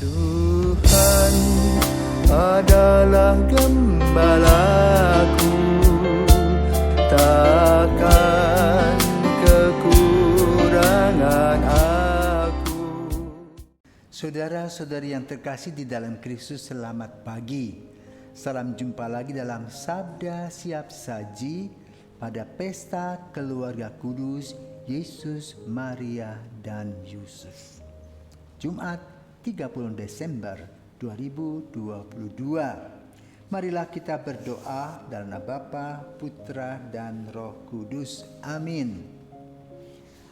Tuhan adalah gembalaku, takkan kekurangan aku. Saudara-saudari yang terkasih di dalam Kristus, selamat pagi. Salam jumpa lagi dalam Sabda Siap Saji pada pesta keluarga kudus Yesus, Maria, dan Yusuf. Jumat 30 Desember 2022. Marilah kita berdoa dalam nama Bapa, Putra, dan Roh Kudus. Amin.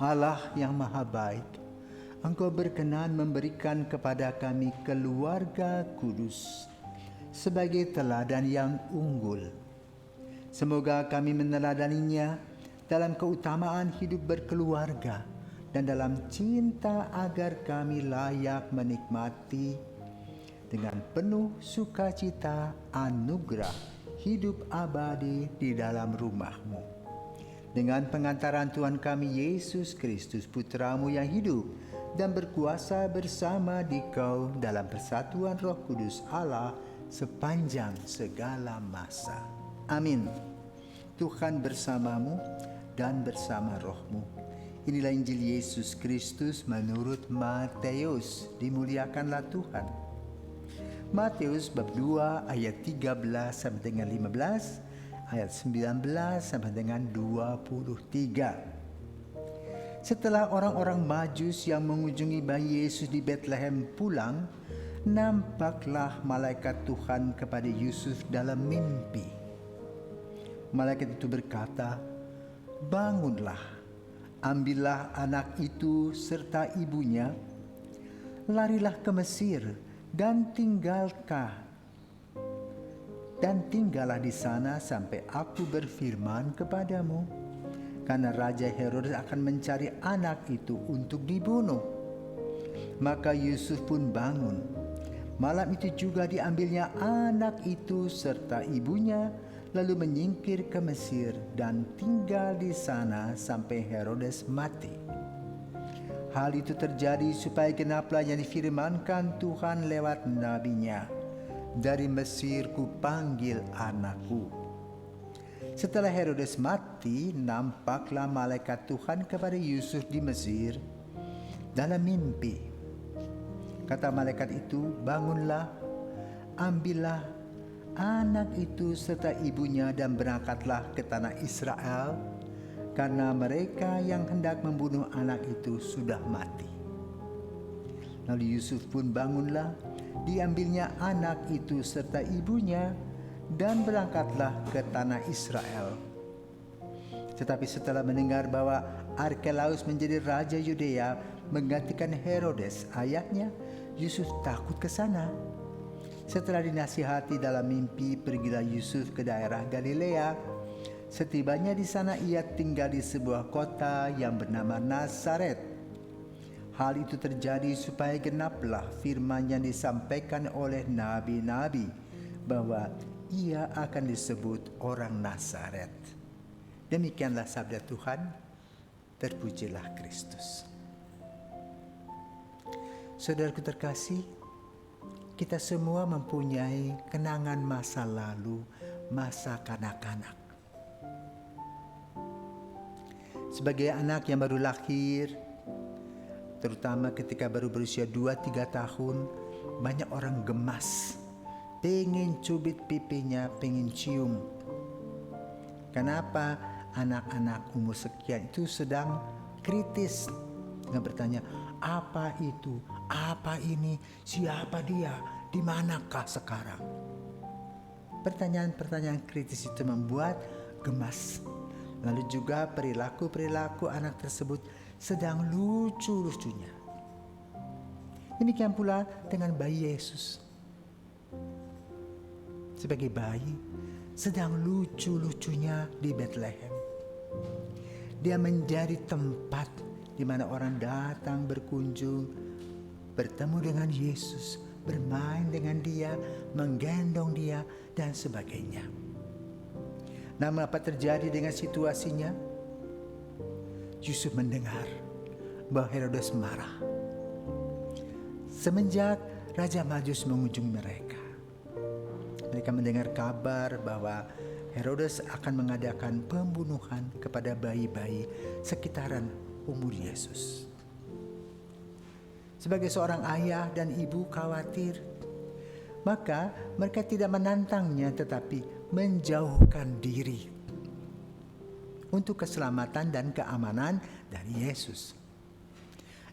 Allah yang Maha Baik, Engkau berkenan memberikan kepada kami keluarga kudus sebagai teladan yang unggul. Semoga kami meneladaninya dalam keutamaan hidup berkeluarga dan dalam cinta agar kami layak menikmati dengan penuh sukacita anugerah hidup abadi di dalam rumah-Mu. Dengan pengantaran Tuhan kami Yesus Kristus, Putra-Mu yang hidup dan berkuasa bersama Dikau dalam persatuan Roh Kudus Allah sepanjang segala masa. Amin. Tuhan bersamamu dan bersama rohmu. Inilah Injil Yesus Kristus menurut Matius. Dimuliakanlah Tuhan. Matius bab 2 ayat 13 sampai dengan 15, ayat 19 sampai dengan 23. Setelah orang-orang Majus yang mengunjungi bayi Yesus di Betlehem pulang, nampaklah malaikat Tuhan kepada Yusuf dalam mimpi. Malaikat itu berkata, "Bangunlah, ambillah anak itu serta ibunya, larilah ke Mesir dan tinggallah di sana sampai aku berfirman kepadamu, karena Raja Herodes akan mencari anak itu untuk dibunuh." Maka Yusuf pun bangun. Malam itu juga diambilnya anak itu serta ibunya, lalu menyingkir ke Mesir dan tinggal di sana sampai Herodes mati. Hal itu terjadi supaya genaplah yang difirmankan Tuhan lewat nabinya, "Dari Mesir kupanggil anakku." Setelah Herodes mati, nampaklah malaikat Tuhan kepada Yusuf di Mesir dalam mimpi. Kata malaikat itu, "Bangunlah, ambillah anak itu serta ibunya dan berangkatlah ke tanah Israel, karena mereka yang hendak membunuh anak itu sudah mati." Lalu Yusuf pun bangunlah, diambilnya anak itu serta ibunya dan berangkatlah ke tanah Israel. Tetapi setelah mendengar bahwa Arkelaus menjadi raja Yudea menggantikan Herodes ayahnya, Yusuf takut ke sana. Setelah dinasihati dalam mimpi, pergilah Yusuf ke daerah Galilea. Setibanya di sana ia tinggal di sebuah kota yang bernama Nazaret. Hal itu terjadi supaya genaplah firman yang disampaikan oleh nabi-nabi, bahwa ia akan disebut orang Nazaret. Demikianlah sabda Tuhan. Terpujilah Kristus. Saudaraku terkasih, kita semua mempunyai kenangan masa lalu, masa kanak-kanak. Sebagai anak yang baru lahir, terutama ketika baru berusia 2-3 tahun, banyak orang gemas, pengen cubit pipinya, pengen cium. Kenapa anak-anak umur sekian itu sedang kritis dengan bertanya, apa itu, apa ini, siapa dia, di manakah sekarang? Pertanyaan-pertanyaan kritis itu membuat gemas. Lalu juga perilaku-perilaku anak tersebut sedang lucu-lucunya. Demikian pula dengan bayi Yesus. Sebagai bayi, sedang lucu-lucunya di Betlehem. Dia menjadi tempat di mana orang datang berkunjung, bertemu dengan Yesus, bermain dengan dia, menggendong dia, dan sebagainya. Namun apa terjadi dengan situasinya? Yusuf mendengar bahwa Herodes marah. Semenjak Raja Majus mengunjungi mereka. Mereka mendengar kabar bahwa Herodes akan mengadakan pembunuhan kepada bayi-bayi sekitaran umur Yesus. Sebagai seorang ayah dan ibu khawatir, maka mereka tidak menantangnya tetapi menjauhkan diri untuk keselamatan dan keamanan dari Yesus.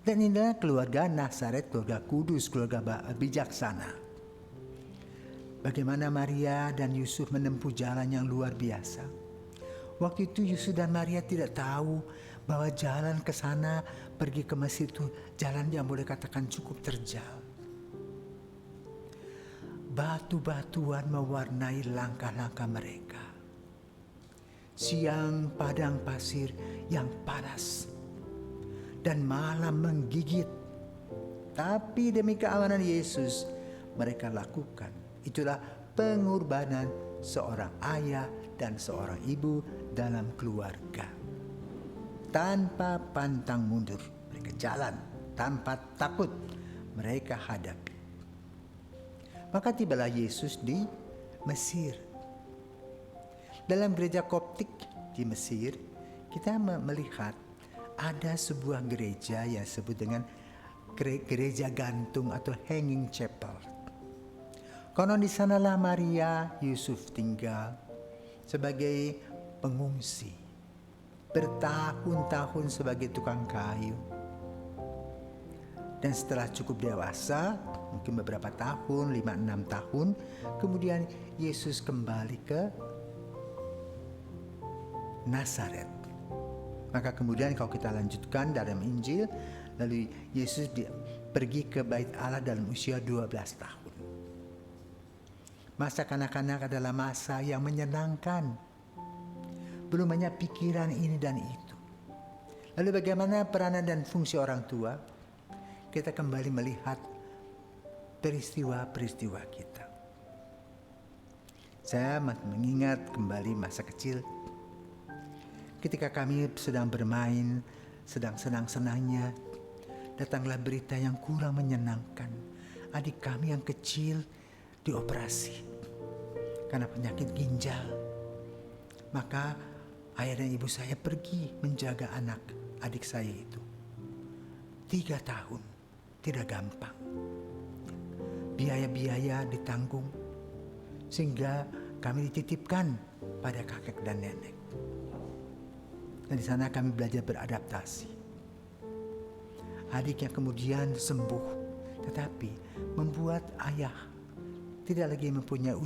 Dan inilah keluarga Nazaret, keluarga kudus, keluarga bijaksana. Bagaimana Maria dan Yusuf menempuh jalan yang luar biasa. Waktu itu Yusuf dan Maria tidak tahu bahwa jalan ke sana pergi ke Mesir itu jalan yang boleh katakan cukup terjal. Batu-batuan mewarnai langkah-langkah mereka. Siang padang pasir yang panas dan malam menggigit. Tapi demi keamanan Yesus mereka lakukan. Itulah pengorbanan seorang ayah dan seorang ibu dalam keluarga. Tanpa pantang mundur, mereka jalan. Tanpa takut, mereka hadapi. Maka tibalah Yesus di Mesir. Dalam gereja Koptik di Mesir, kita melihat ada sebuah gereja yang disebut dengan gereja gantung atau hanging chapel. Konon di sanalah Maria Yusuf tinggal sebagai pengungsi. Bertahun-tahun sebagai tukang kayu. Dan setelah cukup dewasa, mungkin beberapa tahun, 5-6 tahun, kemudian Yesus kembali ke Nazaret. Maka kemudian kalau kita lanjutkan dalam Injil, lalu Yesus pergi ke Bait Allah dalam usia 12 tahun. Masa kanak-kanak adalah masa yang menyenangkan. Belum banyak pikiran ini dan itu. Lalu bagaimana peranan dan fungsi orang tua? Kita kembali melihat peristiwa-peristiwa kita. Saya mengingat kembali masa kecil. Ketika kami sedang bermain, sedang senang-senangnya, datanglah berita yang kurang menyenangkan. Adik kami yang kecil dioperasi karena penyakit ginjal. Maka ayah dan ibu saya pergi menjaga adik saya itu. 3 tahun, tidak gampang. Biaya-biaya ditanggung, sehingga kami dititipkan pada kakek dan nenek. Dan di sana kami belajar beradaptasi. Adik yang kemudian sembuh, tetapi membuat ayah tidak lagi mempunyai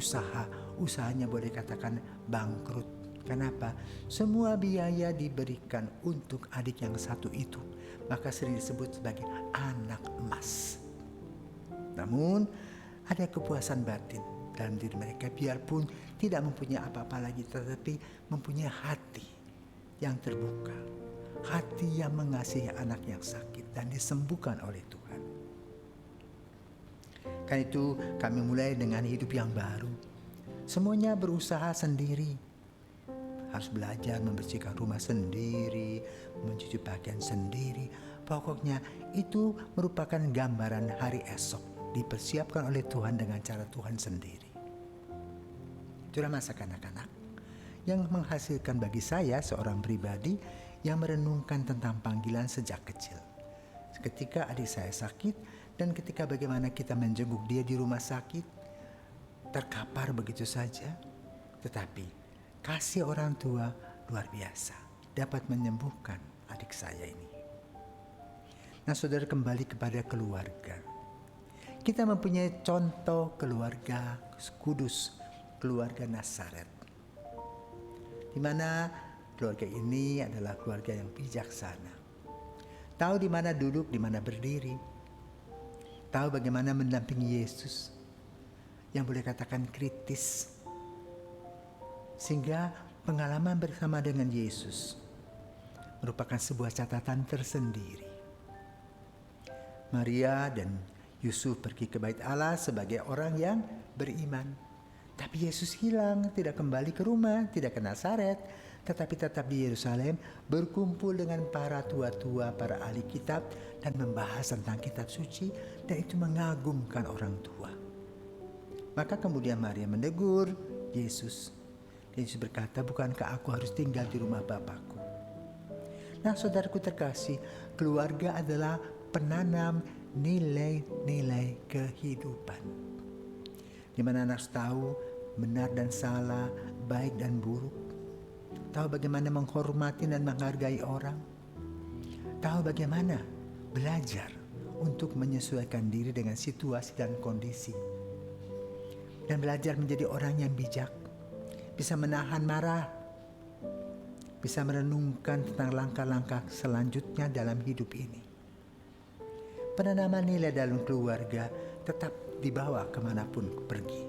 usahanya boleh katakan bangkrut. Kenapa? Semua biaya diberikan untuk adik yang satu itu. Maka sering disebut sebagai anak emas. Namun ada kepuasan batin dalam diri mereka. Biarpun tidak mempunyai apa-apa lagi, tetapi mempunyai hati yang terbuka. Hati yang mengasihi anak yang sakit dan disembuhkan oleh Tuhan. Karena itu kami mulai dengan hidup yang baru. Semuanya berusaha sendiri. Harus belajar membersihkan rumah sendiri, mencuci pakaian sendiri. Pokoknya itu merupakan gambaran hari esok. Dipersiapkan oleh Tuhan dengan cara Tuhan sendiri. Itulah masa kanak-kanak yang menghasilkan bagi saya seorang pribadi yang merenungkan tentang panggilan sejak kecil. Ketika adik saya sakit dan ketika bagaimana kita menjenguk dia di rumah sakit, terkapar begitu saja. Tetapi kasih orang tua luar biasa dapat menyembuhkan adik saya ini. Nah, saudara, kembali kepada keluarga. Kita mempunyai contoh keluarga kudus, keluarga Nazaret. Di mana keluarga ini adalah keluarga yang bijaksana. Tahu di mana duduk, di mana berdiri. Tahu bagaimana mendampingi Yesus yang boleh katakan kritis. Sehingga pengalaman bersama dengan Yesus merupakan sebuah catatan tersendiri. Maria dan Yusuf pergi ke Bait Allah sebagai orang yang beriman. Tapi Yesus hilang, tidak kembali ke rumah, tidak ke Nazaret. tetapi tetap di Yerusalem berkumpul dengan para tua-tua, para ahli kitab dan membahas tentang kitab suci, dan itu mengagumkan orang tua. Maka kemudian Maria menegur Yesus. Yesus berkata, bukankah aku harus tinggal di rumah Bapakku? Nah, saudaraku terkasih, keluarga adalah penanam nilai-nilai kehidupan, di mana anak tahu benar dan salah, baik dan buruk, tahu bagaimana menghormati dan menghargai orang, tahu bagaimana belajar untuk menyesuaikan diri dengan situasi dan kondisi, dan belajar menjadi orang yang bijak, bisa menahan marah, bisa merenungkan tentang langkah-langkah selanjutnya dalam hidup ini. Penanaman nilai dalam keluarga tetap dibawa kemanapun pergi.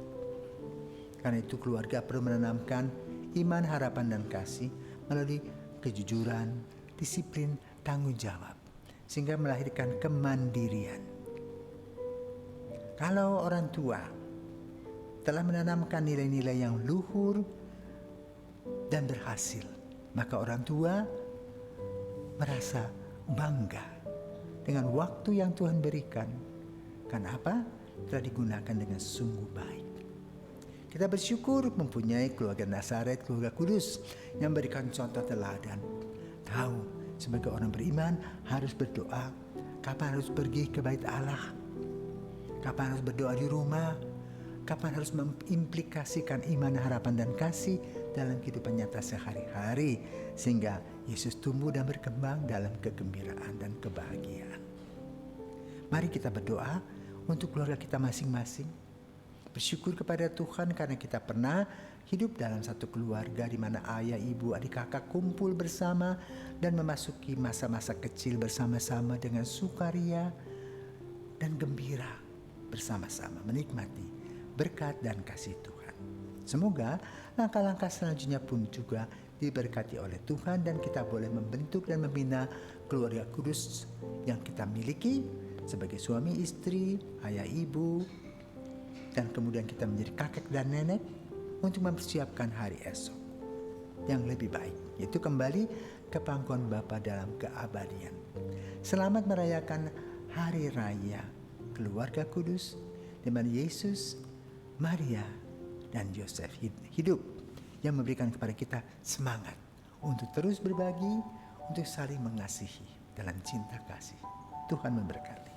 Karena itu keluarga perlu menanamkan iman, harapan, dan kasih melalui kejujuran, disiplin, tanggung jawab, sehingga melahirkan kemandirian. Kalau orang tua telah menanamkan nilai-nilai yang luhur dan berhasil, maka orang tua merasa bangga dengan waktu yang Tuhan berikan. Karena apa? Telah digunakan dengan sungguh baik. Kita bersyukur mempunyai keluarga Nazaret, keluarga kudus yang memberikan contoh teladan. Tahu sebagai orang beriman harus berdoa, kapan harus pergi ke bait Allah, kapan harus berdoa di rumah, kapan harus mengimplikasikan iman, harapan, dan kasih dalam kehidupan nyata sehari-hari, sehingga Yesus tumbuh dan berkembang dalam kegembiraan dan kebahagiaan. Mari kita berdoa untuk keluarga kita masing-masing. Bersyukur kepada Tuhan karena kita pernah hidup dalam satu keluarga di mana ayah, ibu, adik, kakak kumpul bersama dan memasuki masa-masa kecil bersama-sama dengan sukaria dan gembira, bersama-sama menikmati berkat dan kasih Tuhan. Semoga langkah-langkah selanjutnya pun juga diberkati oleh Tuhan dan kita boleh membentuk dan membina keluarga kudus yang kita miliki sebagai suami istri, ayah ibu, dan kemudian kita menjadi kakek dan nenek untuk mempersiapkan hari esok yang lebih baik, yaitu kembali ke pangkuan Bapa dalam keabadian. Selamat merayakan hari raya keluarga kudus di mana Yesus, Maria, dan Yosef hidup, yang memberikan kepada kita semangat untuk terus berbagi, untuk saling mengasihi dalam cinta kasih. Tuhan memberkati.